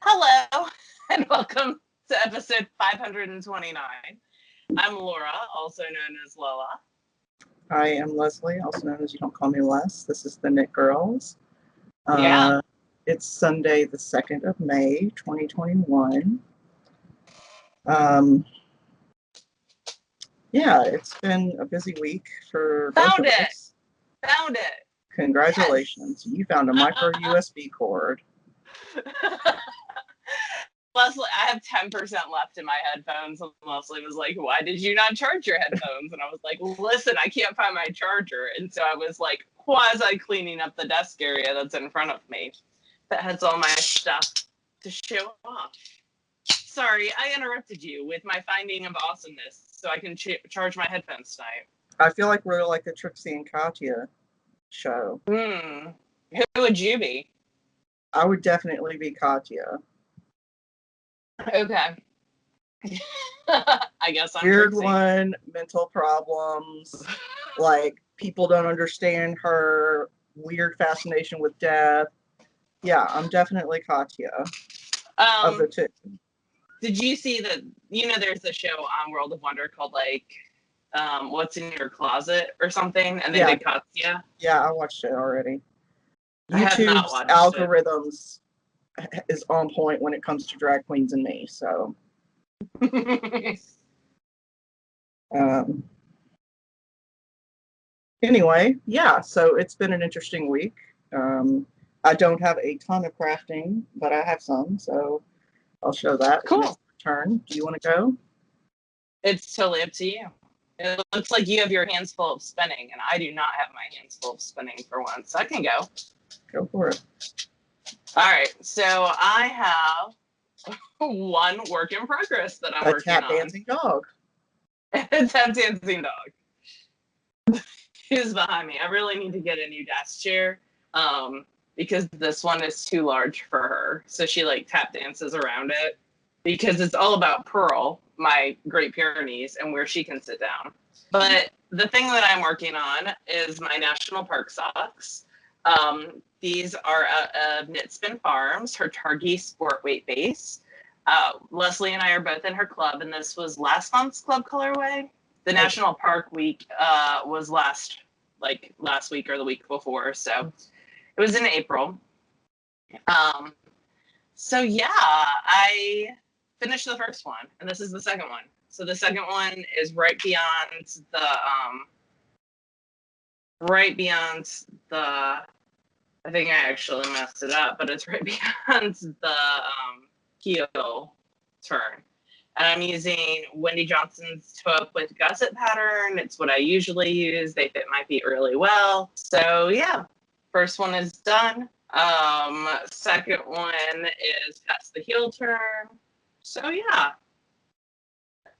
Hello, and welcome to episode 529. I'm Laura, also known as Lola. I am Leslie, also known as You Don't Call Me Les. This is the Knit Yeah. It's Sunday, the 2nd of May, 2021. Yeah, it's been a busy week for both of us. Found it! Congratulations. Yes. You found a micro USB cord. Leslie, I have 10% left in my headphones, and Leslie was like, why did you not charge your headphones? And I was like, listen, I can't find my charger. And so I was like quasi cleaning up the desk area that's in front of me that has all my stuff to show off. Sorry, I interrupted you with my finding of awesomeness so I can charge my headphones tonight. I feel like we're like a Trixie and Katya show. Who would you be? I would definitely be Katya. Okay. I guess I'm weird Trixie. One, mental problems, like people don't understand her, weird fascination with death. Yeah, I'm definitely Katya of the two. Did you see that, there's a show on World of Wonder called What's in Your Closet or something, and they did Katya? Yeah, I watched it already. I have not watched algorithms is on point when it comes to drag queens and me, so. Anyway, yeah, so it's been an interesting week. I don't have a ton of crafting, but I have some, so I'll show that. Cool. Turn. Do you want to go? It's totally up to you. It looks like you have your hands full of spinning, and I do not have my hands full of spinning for once. I can go. Go for it. All right, so I have one work in progress that I'm working on. A tap dancing dog. A tap dancing dog. Who's behind me? I really need to get a new desk chair because this one is too large for her. So she tap dances around it because it's all about Pearl, my Great Pyrenees, and where she can sit down. But the thing that I'm working on is my National Park socks. These are of Knit Spin Farms, her Targhee Sport Weight base. Leslie and I are both in her club, and this was last month's club colorway. The National Park week was last week or the week before, so it was in April. So yeah, I finished the first one, and this is the second one. So the second one is right beyond the. I think I actually messed it up, but it's right beyond the heel turn. And I'm using Wendy Johnson's Toe Up with Gusset pattern. It's what I usually use. They fit my feet really well. So yeah, first one is done. Second one is past the heel turn. So yeah,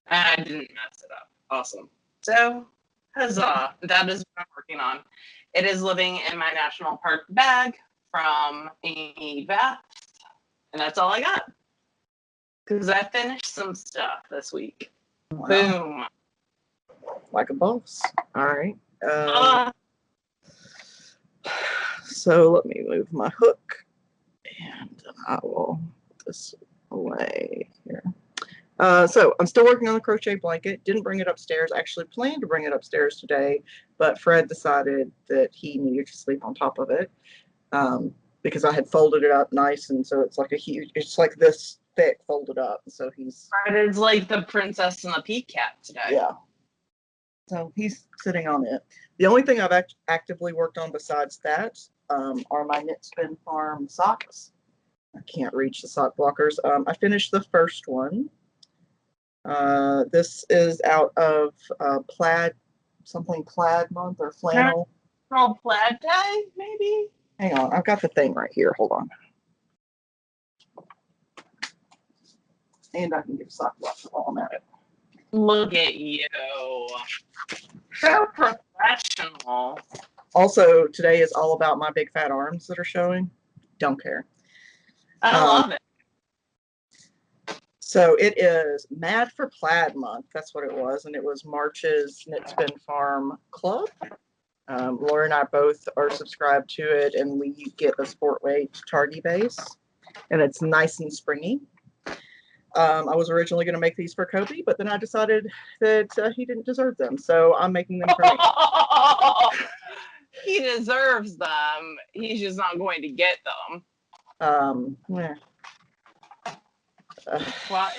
I didn't mess it up. Awesome. So huzzah, that is what I'm working on. It is living in my National Park bag from Amy Bath, and that's all I got. Because I finished some stuff this week. Wow. Boom. Like a boss. All right. So let me move my hook, and I will put this away here. So I'm still working on the crochet blanket. Didn't bring it upstairs. Actually planned to bring it upstairs today, but Fred decided that he needed to sleep on top of it because I had folded it up nice, and so it's like it's like this thick folded up. So Fred is like the princess and the peacock today. Yeah. So he's sitting on it. The only thing I've actively worked on besides that are my Knit Spin Farm socks. I can't reach the sock blockers. I finished the first one. This is out of Plaid month or flannel. Oh, Plaid Day, maybe? Hang on, I've got the thing right here. Hold on. And I can give sock blockers while I'm at it. Look at you. So professional. Also, today is all about my big fat arms that are showing. Don't care. I love it. So it is Mad for Plaid month. That's what it was. And it was March's Knit Spin Farm Club. Laura and I both are subscribed to it, and we get a sport weight Targhee base. and it's nice and springy. I was originally going to make these for Kobe, but then I decided that he didn't deserve them, so I'm making them for me. He deserves them. He's just not going to get them. Yeah. Well,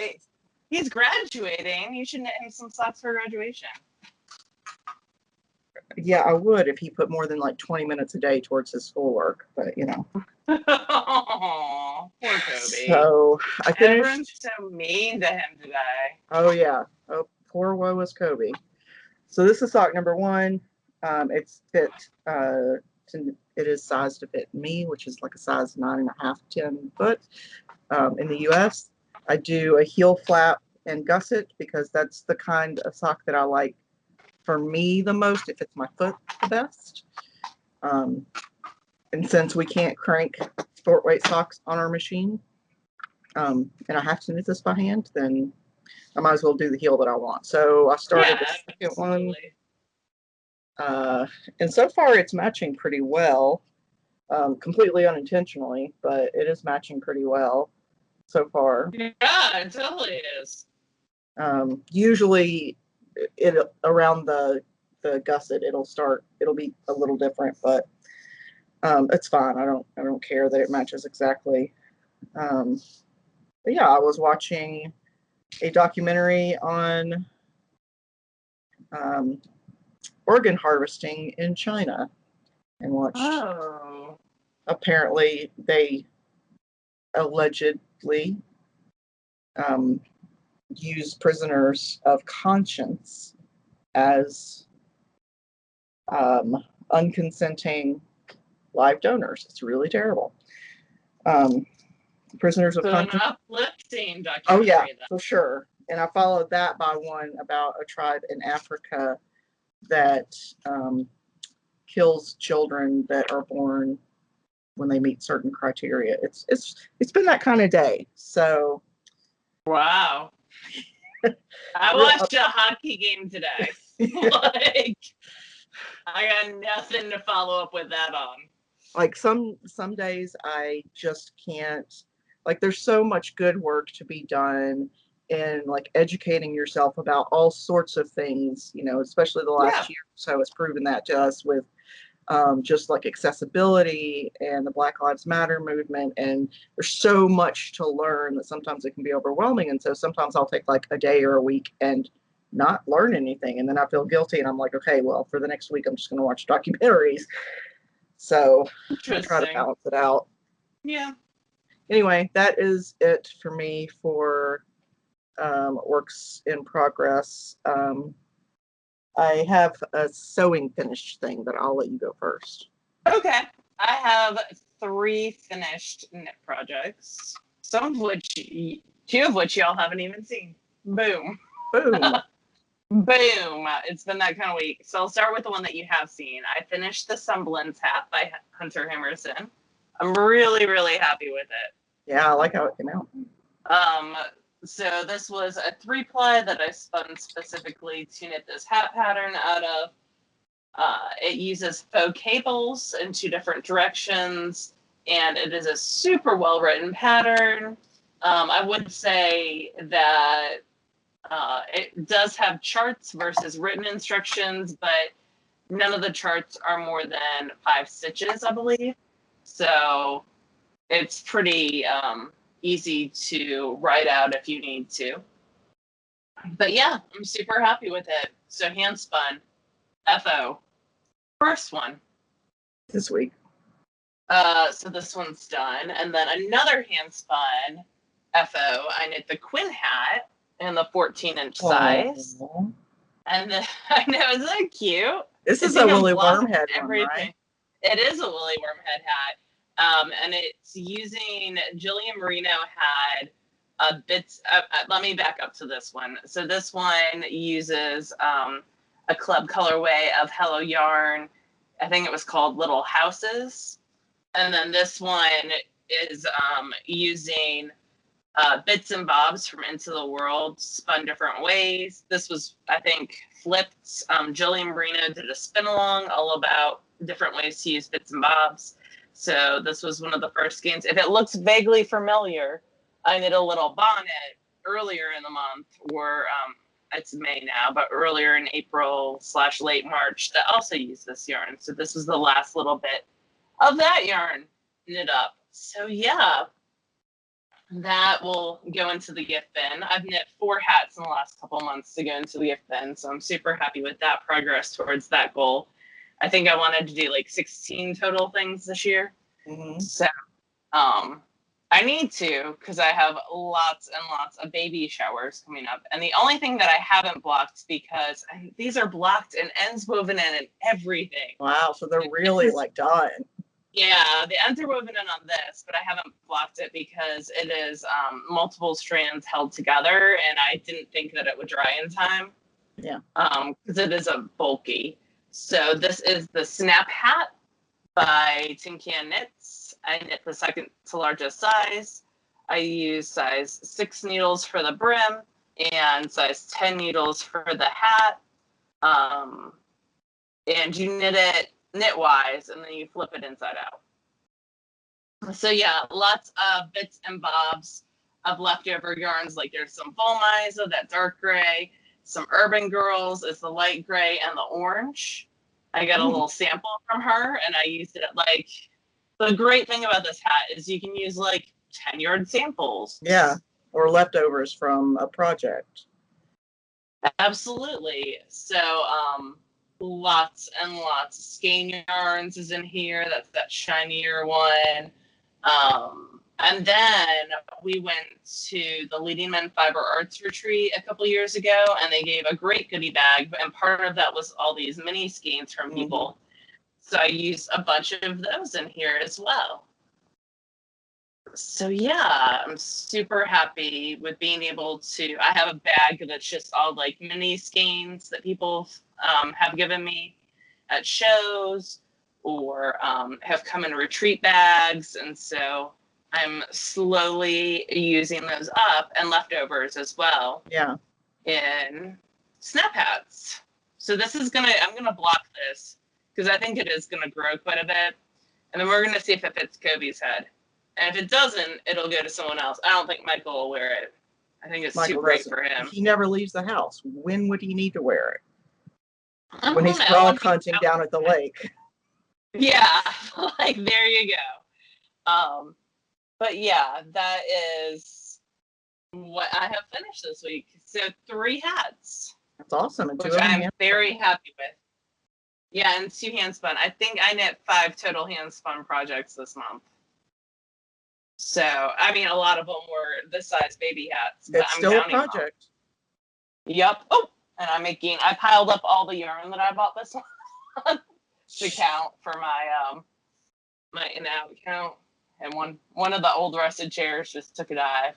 he's graduating. You should knit him some socks for graduation. Yeah, I would if he put more than like 20 minutes a day towards his schoolwork, but you know. Oh, poor Kobe. So I finished. Everyone's so mean to him today. Oh yeah. Oh, poor woe is Kobe. So this is sock number 1. It's fit. It is sized to fit me, which is like a size 9.5, 10 foot. In the U.S., I do a heel flap and gusset because that's the kind of sock that I like for me the most. It fits my foot the best. And since we can't crank sport weight socks on our machine, and I have to knit this by hand, then I might as well do the heel that I want. So I started the second one. And so far it's matching pretty well. Completely unintentionally, but it is matching pretty well so far. Yeah, it totally is. Usually around the gusset it'll be a little different, but it's fine. I don't care that it matches exactly. But yeah, I was watching a documentary on organ harvesting in China and watched. Oh. Apparently, they allegedly use prisoners of conscience as unconsenting live donors. It's really terrible. Prisoners of conscience. An uplifting documentary. Oh yeah, for sure. And I followed that by one about a tribe in Africa that kills children that are born when they meet certain criteria. It's been that kind of day. So wow. I watched a hockey game today. Like, I got nothing to follow up with that on. Like some days I just can't. Like there's so much good work to be done in like educating yourself about all sorts of things, you know, especially the last year or so has proven that to us with just like accessibility and the Black Lives Matter movement. And there's so much to learn that sometimes it can be overwhelming. And so sometimes I'll take like a day or a week and not learn anything. And then I feel guilty and I'm like, okay, well, for the next week, I'm just going to watch documentaries. So I try to balance it out. Yeah. Anyway, that is it for me for works in progress. I have a sewing finished thing, but I'll let you go first. Okay. I have 3 finished knit projects, some of which, 2 of which y'all haven't even seen. Boom. Boom. Boom. It's been that kind of week. So I'll start with the one that you have seen. I finished the Semblance hat by Hunter Emerson. I'm really, really happy with it. Yeah, I like how it came out. So this was a 3-ply that I spun specifically to knit this hat pattern out of. It uses faux cables in 2 different directions, and it is a super well-written pattern. I would say that it does have charts versus written instructions, but none of the charts are more than 5 stitches, I believe. So it's pretty easy to write out if you need to. But yeah, I'm super happy with it. So hand spun, FO. First one. This week. So this one's done. And then another hand spun, FO. I knit the Quinn hat in the 14-inch size. And then, I know, isn't that cute? This is a woolly wormhead one, right? It is a woolly wormhead hat. And it's using Jillian Marino had bits. Let me back up to this one. So this one uses a club colorway of Hello Yarn. I think it was called Little Houses. And then this one is using bits and bobs from Into the World, spun different ways. This was, I think, flipped. Jillian Marino did a spin along all about different ways to use bits and bobs. So this was one of the first skeins. If it looks vaguely familiar, I knit a little bonnet earlier in the month, or it's May now, but earlier in April/late March that also used this yarn. So this was the last little bit of that yarn knit up. So yeah, that will go into the gift bin. I've knit 4 hats in the last couple months to go into the gift bin, so I'm super happy with that progress towards that goal. I think I wanted to do like 16 total things this year. Mm-hmm. So I need to, because I have lots and lots of baby showers coming up. And the only thing that I haven't blocked, because these are blocked and ends woven in and everything. Wow, so they're really like done. Yeah, the ends are woven in on this, but I haven't blocked it because it is multiple strands held together, and I didn't think that it would dry in time. Yeah. Because it is a bulky. So this is the Snap Hat by Tin Can Knits. I knit the second to largest size. I use size 6 needles for the brim and size 10 needles for the hat. And you knit it knitwise, and then you flip it inside out. So yeah, lots of bits and bobs of leftover yarns. Like there's some Volmisa, that dark gray, some Urban Girls is the light gray and the orange. I got a little sample from her, and I used it at like, the great thing about this hat is you can use like 10-yard samples. Yeah, or leftovers from a project. Absolutely. So lots and lots. Skein Yarns is in here. That's that shinier one. And then we went to the Leading Men Fiber Arts Retreat a couple years ago, and they gave a great goodie bag, and part of that was all these mini skeins from people. So I used a bunch of those in here as well. So yeah, I'm super happy with being able to, I have a bag that's just all like mini skeins that people have given me at shows, or have come in retreat bags. And so I'm slowly using those up, and leftovers as well. Yeah. In snap hats. So this is I'm gonna block this because I think it is gonna grow quite a bit. And then we're gonna see if it fits Kobe's head. And if it doesn't, it'll go to someone else. I don't think Michael will wear it. I think it's too great for him. He never leaves the house. When would he need to wear it? When he's frog hunting down at the lake. Yeah, like there you go. But yeah, that is what I have finished this week. So 3 hats. That's awesome. And which I'm very happy with. Yeah, and 2 hand spun. I think I knit 5 total hand spun projects this month. So, I mean, a lot of them were this size baby hats. But it's still a project. Yep. Oh, and I piled up all the yarn that I bought this month to count for my my in-out account. And one of the old rusted chairs just took a dive.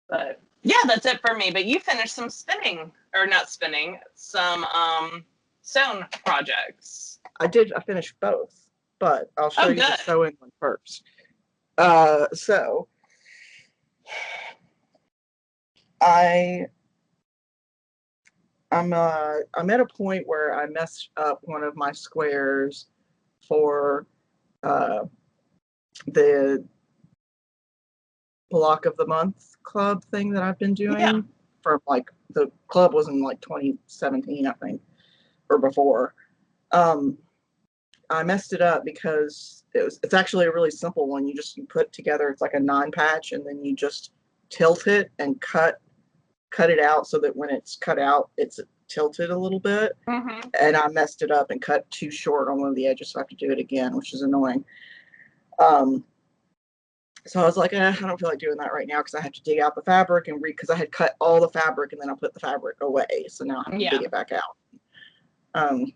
But yeah, that's it for me. But you finished some spinning, or not spinning, some sewn projects. I finished both, but I'll show you the sewing one first. So I'm at a point where I messed up one of my squares for the block of the month club thing that I've been doing. Yeah. From like, the club was in like 2017, I think, or before. I messed it up because it's actually a really simple one. You put together, it's like a 9-patch, and then you just tilt it and cut it out so that when it's cut out, it's tilted a little bit. Mm-hmm. And I messed it up and cut too short on one of the edges, so I have to do it again, which is annoying. So I was like, I don't feel like doing that right now because I have to dig out the fabric and because I had cut all the fabric and then I put the fabric away. So now I have to dig it back out.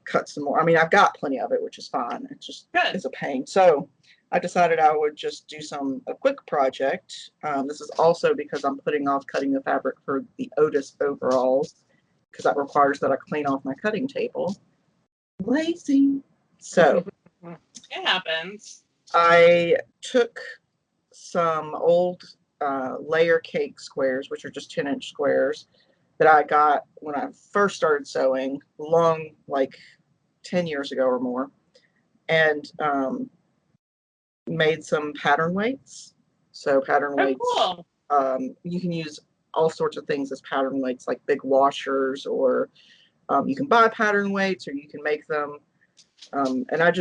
Cut some more. I mean, I've got plenty of it, which is fine. It's just it's a pain. So I decided I would just do a quick project. This is also because I'm putting off cutting the fabric for the Otis overalls because that requires that I clean off my cutting table. Lazy. So it happens. I took some old layer cake squares, which are just 10-inch squares that I got when I first started sewing, like 10 years ago or more. And made some pattern weights. So pattern Oh, weights, cool. you can use all sorts of things as pattern weights, like big washers, or you can buy pattern weights, or you can make them. And I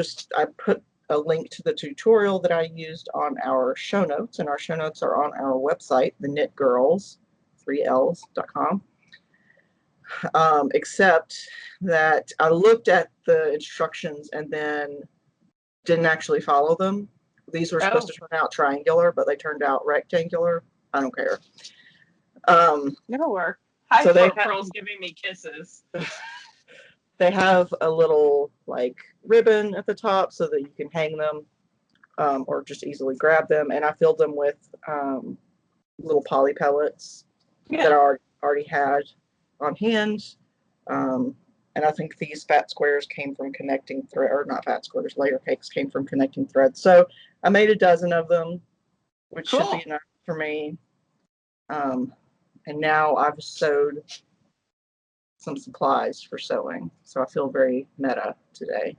put a link to the tutorial that I used on our show notes, and our show notes are on our website, TheKnitGirlls, 3ls.com. Except that I looked at the instructions and then didn't actually follow them. These were supposed to turn out triangular, but they turned out rectangular. I don't care. It'll work. Hi, So foot pearls giving me kisses. They have a little like ribbon at the top so that you can hang them, or just easily grab them. And I filled them with little poly pellets that I already had on hand. And I think these fat squares came from connecting thread, or not fat squares, layer cakes came from connecting threads. So I made a dozen of them, which should be enough for me. And now I've sewed some supplies for sewing. So I feel very meta today.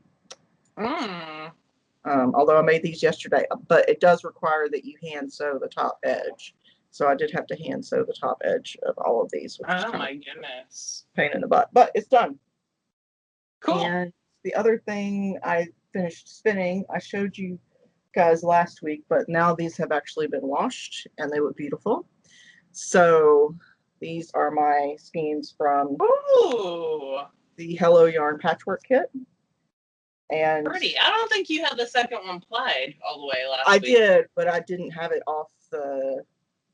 Although I made these yesterday, but it does require that you hand sew the top edge. So I did have to hand sew the top edge of all of these. Which is my goodness. Pain in the butt, but it's done. Cool. And the other thing I finished spinning, I showed you guys last week, but now these have actually been washed and they look beautiful. So these are my skeins from the Hello Yarn Patchwork Kit. And pretty. I don't think you had the second one plied all the way last week. I did, but I didn't have it off the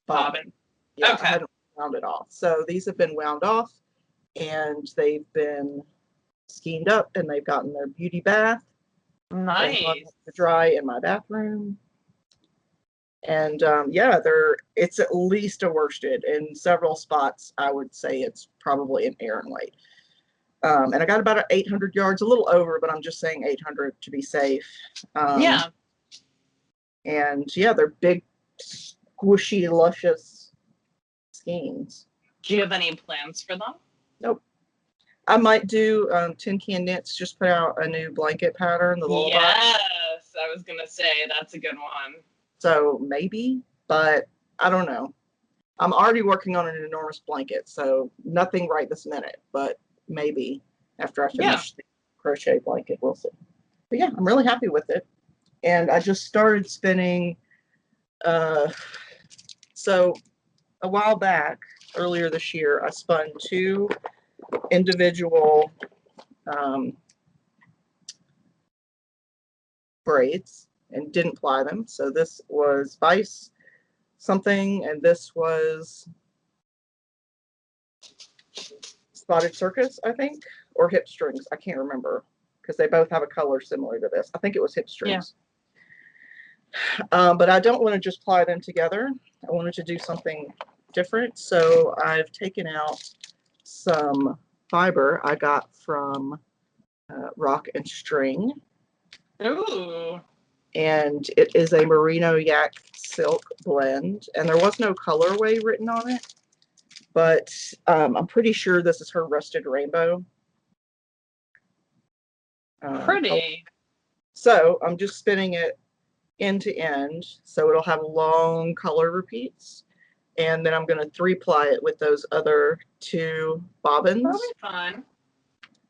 bobbin. Yeah, okay. I hadn't wound it off. So these have been wound off and they've been skeined up and they've gotten their beauty bath. Nice. To dry in my bathroom. And yeah, it's at least a worsted. In several spots, I would say it's probably an Aran weight. And I got about 800 yards, a little over, but I'm just saying 800 to be safe. And yeah, they're big, squishy, luscious skeins. Do you have any plans for them? Nope. I might do Tin Can Knits, just put out a new blanket pattern. Yes, I was going to say, that's a good one. So maybe, but I don't know. I'm already working on an enormous blanket, so nothing right this minute, but maybe after I finish the crochet blanket, we'll see. But yeah, I'm really happy with it. And I just started spinning. So a while back, earlier this year, I spun 2 individual braids and didn't ply them. So this was Vice something, and this was Spotted Circus, I think, or Hip Strings. I can't remember because they both have a color similar to this. I think it was Hip Strings. But I don't want to just ply them together. I wanted to do something different. So I've taken out some fiber I got from Rock and String. Ooh. And it is a merino yak silk blend. And there was no colorway written on it. But I'm pretty sure this is her Rusted Rainbow. Pretty. So I'm just spinning it end to end. So it'll have long color repeats. And then I'm going to 3-ply it with those other 2 bobbins. That'll be fun.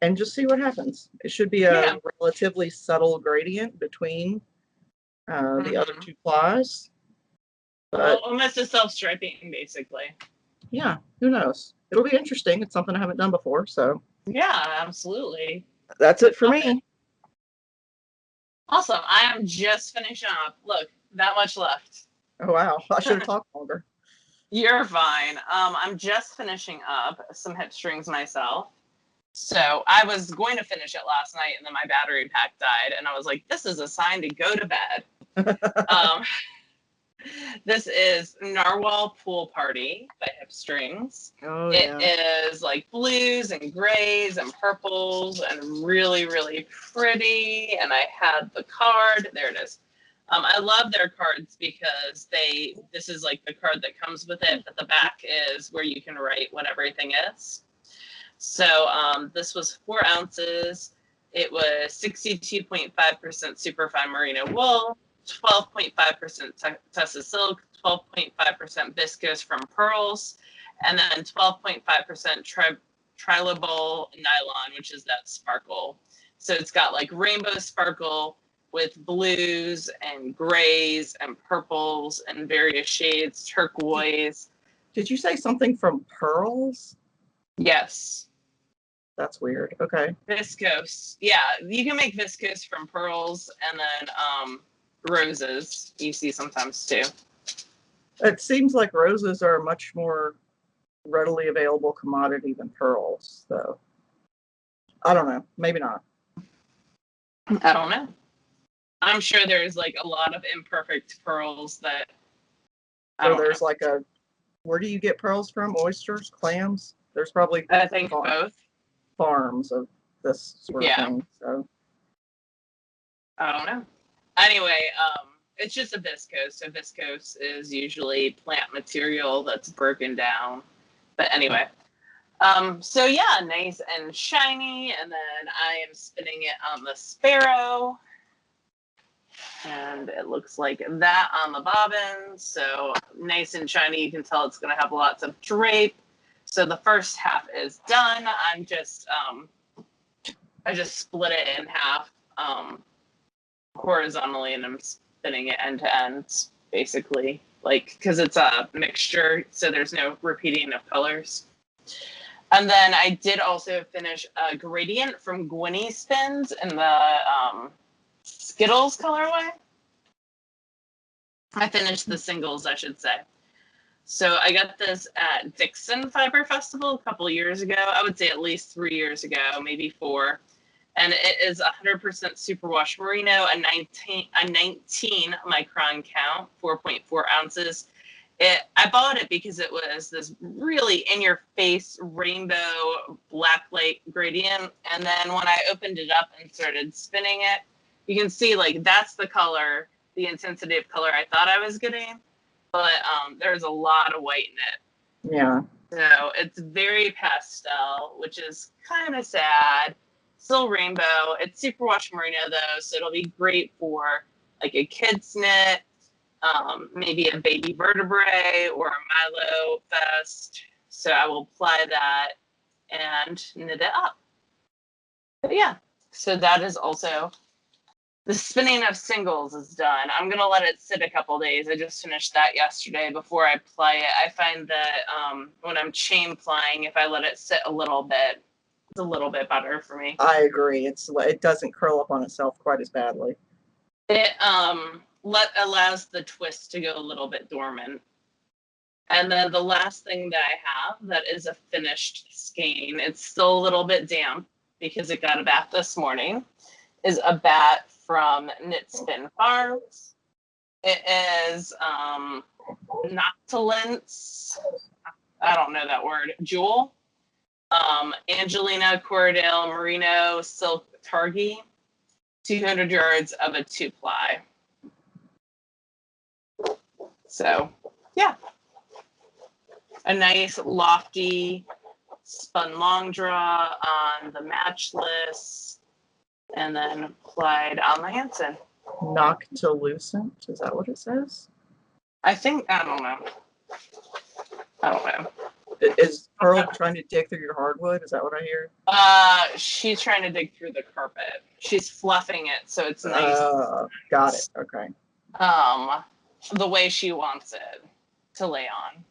And just see what happens. It should be a relatively subtle gradient between the other 2 plies. But, well, almost a self-striping, basically. Yeah, who knows? It'll be interesting. It's something I haven't done before, so. Yeah, absolutely. That's it for me. Awesome. I am just finishing up. Look, that much left. Oh, wow. I should have talked longer. You're fine. I'm just finishing up some hip strings myself. So I was going to finish it last night, and then my battery pack died, and I was like, this is a sign to go to bed. This is Narwhal Pool Party by Hip Strings. Oh, It is like blues and grays and purples and really, really pretty. And I had the card. There it is. I love their cards because this is like the card that comes with it, but the back is where you can write what everything is. So this was 4 ounces. It was 62.5% superfine merino wool. 12.5% Tessa silk, 12.5% viscose from pearls, and then 12.5% trilobal nylon, which is that sparkle. So it's got like rainbow sparkle with blues and grays and purples and various shades, turquoise. Did you say something from pearls? Yes. That's weird. Okay. Viscose. Yeah, you can make viscose from pearls and then roses. You see sometimes too. It seems like roses are a much more readily available commodity than pearls, though. I don't know. Maybe not. I don't know. I'm sure there's like a lot of imperfect pearls that. So there's like a. Where do you get pearls from? Oysters, clams? There's probably. I think both. Farms of this sort of thing. So. I don't know. Anyway, it's just a viscose. So viscose is usually plant material that's broken down. But anyway, so yeah, nice and shiny. And then I am spinning it on the Sparrow. And it looks like that on the bobbin. So nice and shiny. You can tell it's going to have lots of drape. So the first half is done. I'm just, I just split it in half horizontally, and I'm spinning it end to end, basically, like, because it's a mixture, so there's no repeating of colors. And then I did also finish a gradient from Gwynny Spins in the Skittles colorway. I finished the singles, I should say. So I got this at Dixon Fiber Festival a couple years ago. I would say at least 3 years ago, maybe 4. And it is 100% superwash merino, a 19 micron count, 4.4 ounces. I bought it because it was this really in-your-face rainbow black light gradient. And then when I opened it up and started spinning it, you can see like that's the color, the intensity of color I thought I was getting. But there's a lot of white in it. Yeah. So it's very pastel, which is kind of sad. Still rainbow. It's superwash merino though, so it'll be great for like a kid's knit, maybe a baby vertebrae or a Milo vest. So I will apply that and knit it up. But yeah, so that is also the spinning of singles is done. I'm gonna let it sit a couple days. I just finished that yesterday before I ply it. I find that when I'm chain plying, if I let it sit a little bit, it's a little bit better for me. I agree. It doesn't curl up on itself quite as badly. It allows the twist to go a little bit dormant. And then the last thing that I have that is a finished skein, it's still a little bit damp because it got a bath this morning, is a bat from Knit Spin Farms. It is Noctilence, I don't know that word, Jewel, Angelina Cordell Merino Silk Targhee, 200 yards of a 2-ply. So, yeah. A nice lofty spun long draw on the Matchless, and then plied on the Hansen. Noctilucent, is that what it says? I don't know. Is Pearl trying to dig through your hardwood? Is that what I hear? She's trying to dig through the carpet. She's fluffing it so it's nice. Got it. Okay. The way she wants it to lay on.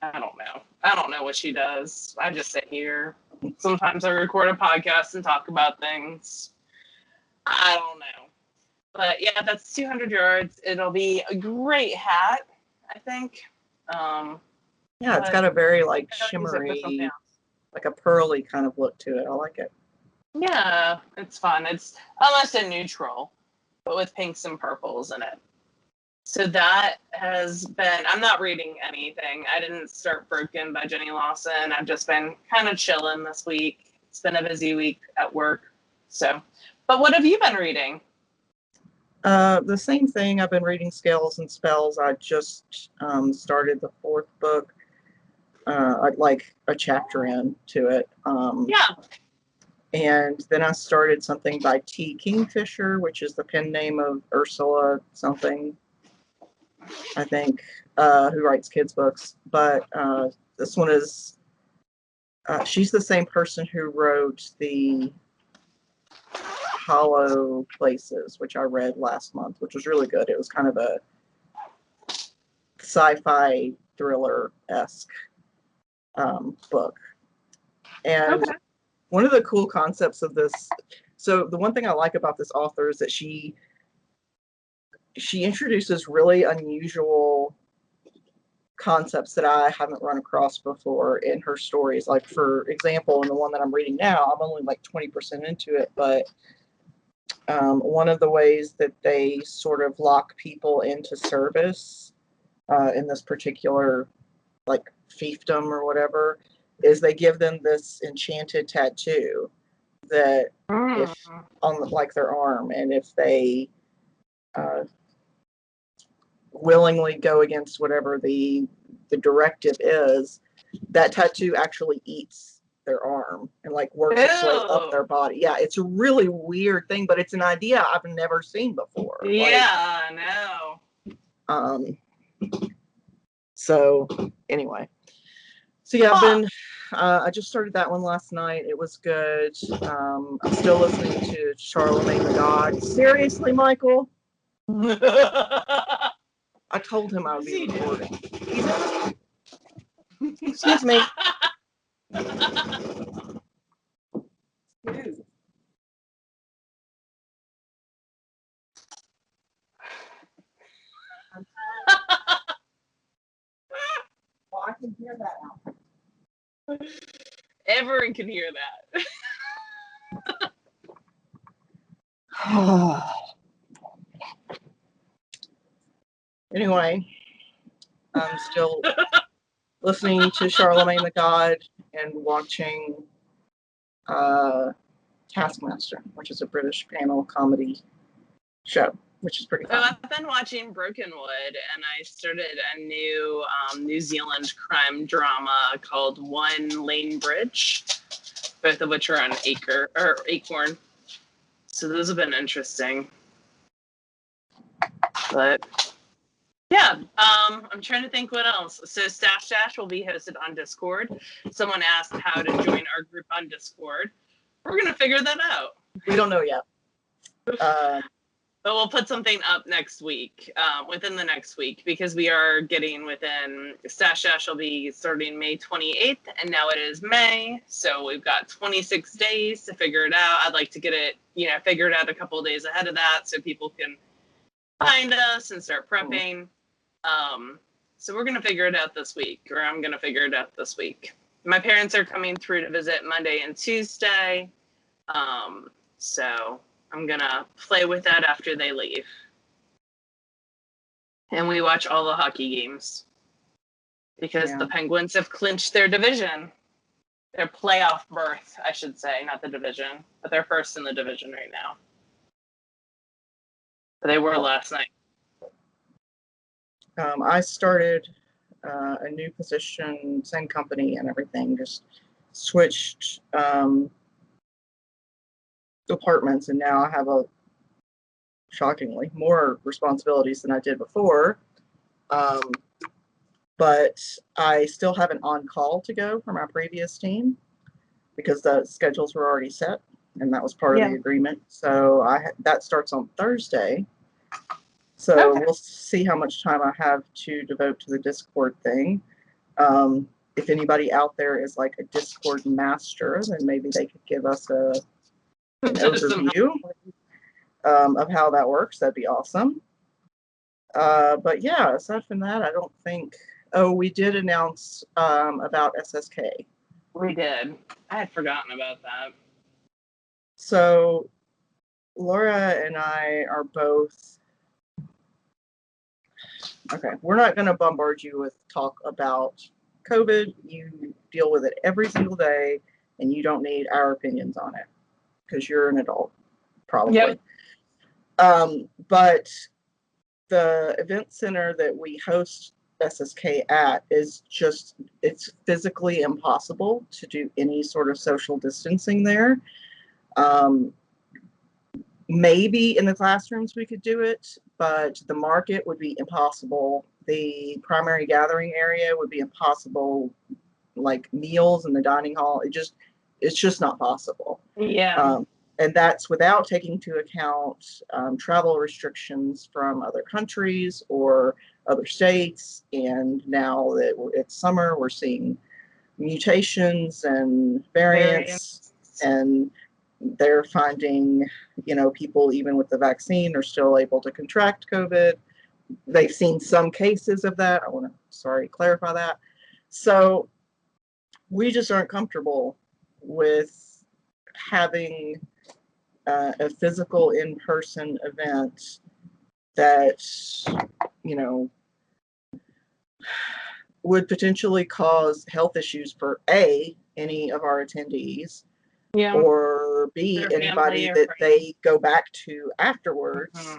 I don't know. I don't know what she does. I just sit here. Sometimes I record a podcast and talk about things. I don't know. But yeah, that's 200 yards. It'll be a great hat, I think. Yeah, it's got a very like shimmery, like a pearly kind of look to it. I like it. Yeah, it's fun. It's almost a neutral, but with pinks and purples in it. So that has been, I'm not reading anything. I didn't start Broken by Jenny Lawson. I've just been kind of chilling this week. It's been a busy week at work. So, but what have you been reading? The same thing. I've been reading Scales and Spells. I just started the 4th book. I'd like a chapter in to it. Yeah. And then I started something by T. Kingfisher, which is the pen name of Ursula something, I think, who writes kids' books. But this one is, she's the same person who wrote the Hollow Places, which I read last month, which was really good. It was kind of a sci-fi thriller-esque book. And Okay. one of the cool concepts of this, so the one thing I like about this author is that she introduces really unusual concepts that I haven't run across before in her stories. Like, for example, in the one that I'm reading now, I'm only like 20% into it, but one of the ways that they sort of lock people into service in this particular, like, fiefdom or whatever, is they give them this enchanted tattoo that if on like their arm, and if they willingly go against whatever the directive is, that tattoo actually eats their arm and like works its way up their body. Yeah, it's a really weird thing, but it's an idea I've never seen before. Yeah, no. So anyway, so yeah, I've been. I just started that one last night. It was good. I'm still listening to Charlemagne the God. Seriously, Michael? I told him I would be recording. Excuse me. Well, I can hear that now. Everyone can hear that. Anyway, I'm still listening to Charlemagne the God and watching Taskmaster, which is a British panel comedy show, which is pretty fun. I've been watching Brokenwood, and I started a new New Zealand crime drama called One Lane Bridge, both of which are on Acorn. So those have been interesting. But yeah, I'm trying to think what else. So Stash Dash will be hosted on Discord. Someone asked how to join our group on Discord. We're gonna figure that out. We don't know yet. But we'll put something up next week, within the next week, because we are getting within, Stash Dash will be starting May 28th, and now it is May, so we've got 26 days to figure it out. I'd like to get it, figured out a couple of days ahead of that so people can find us and start prepping. So we're going to figure it out this week, or I'm going to figure it out this week. My parents are coming through to visit Monday and Tuesday, so I'm going to play with that after they leave. And we watch all the hockey games because the Penguins have clinched their division. Their playoff berth, I should say, not the division, but they're first in the division right now. They were last night. I started a new position, same company and everything, just switched departments, and now I have shockingly more responsibilities than I did before. But I still have an on-call to go for my previous team because the schedules were already set, and that was part of the agreement. So that starts on Thursday. So we'll see how much time I have to devote to the Discord thing. If anybody out there is like a Discord master, then maybe they could give us an overview of how that works. That'd be awesome. But yeah, aside from that, I don't think. Oh, we did announce about SSK. We did. I had forgotten about that. So Laura and I are both. Okay, we're not going to bombard you with talk about COVID. You deal with it every single day, and you don't need our opinions on it because you're an adult, probably. Yep. But the event center that we host SSK at is it's physically impossible to do any sort of social distancing there. Maybe in the classrooms we could do it, but the market would be impossible. The primary gathering area would be impossible. Like meals in the dining hall, it's just not possible. Yeah. And that's without taking into account travel restrictions from other countries or other states. And now that it's summer, we're seeing mutations and variants. And they're finding, people even with the vaccine are still able to contract COVID. They've seen some cases of that. I want to, clarify that. So we just aren't comfortable with having a physical in-person event that, would potentially cause health issues for any of our attendees, or B, anybody that they go back to afterwards.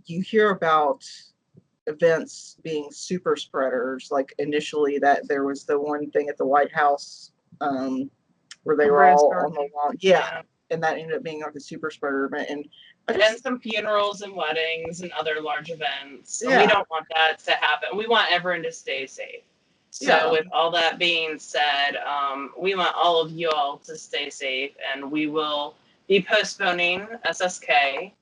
You hear about events being super spreaders, like initially that there was the one thing at the White House where they were all on the lawn. Yeah. And that ended up being like a super spreader event. And some funerals and weddings and other large events. Yeah. We don't want that to happen. We want everyone to stay safe. So with all that being said, we want all of you all to stay safe, and we will be postponing SSK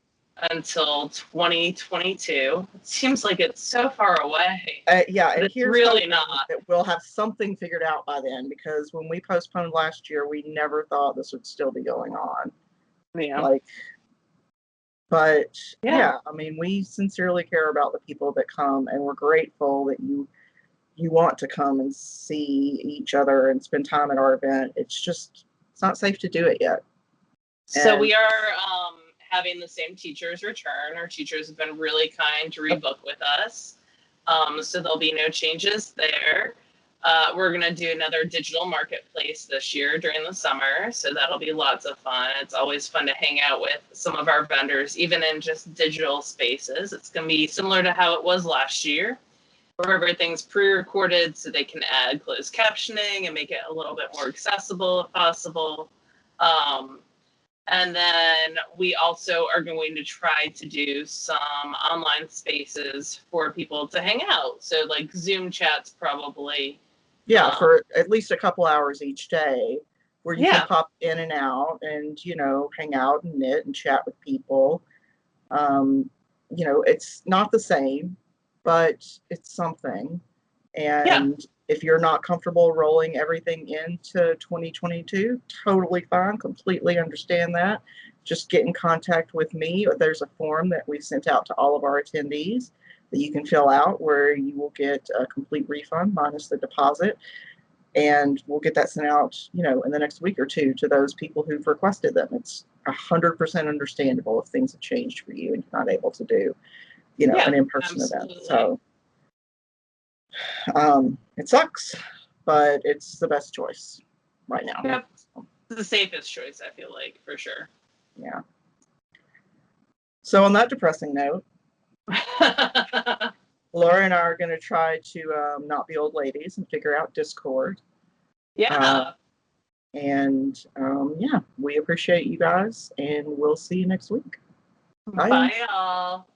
until 2022. It seems like it's so far away. Yeah, and it's really not. That we'll have something figured out by then, because when we postponed last year, we never thought this would still be going on. Yeah. But I mean, we sincerely care about the people that come, and we're grateful that you want to come and see each other and spend time at our event. It's not safe to do it yet. So we are having the same teachers return. Our teachers have been really kind to rebook with us. So there'll be no changes there. We're going to do another digital marketplace this year during the summer. So that'll be lots of fun. It's always fun to hang out with some of our vendors, even in just digital spaces. It's going to be similar to how it was last year, where everything's pre-recorded so they can add closed captioning and make it a little bit more accessible if possible. And then we also are going to try to do some online spaces for people to hang out. So like Zoom chats probably. Yeah, for at least a couple hours each day, where you can pop in and out and, hang out and knit and chat with people. It's not the same, but it's something. And if you're not comfortable rolling everything into 2022, totally fine, completely understand that. Just get in contact with me. There's a form that we sent out to all of our attendees that you can fill out, where you will get a complete refund minus the deposit. And we'll get that sent out, in the next week or two to those people who've requested them. It's 100% understandable if things have changed for you and you're not able to do, an in-person event. So it sucks, but it's the best choice right now. Yep. It's the safest choice, I feel like, for sure. Yeah. So on that depressing note, Laura and I are going to try to not be old ladies and figure out Discord. Yeah. We appreciate you guys, and we'll see you next week. Bye y'all.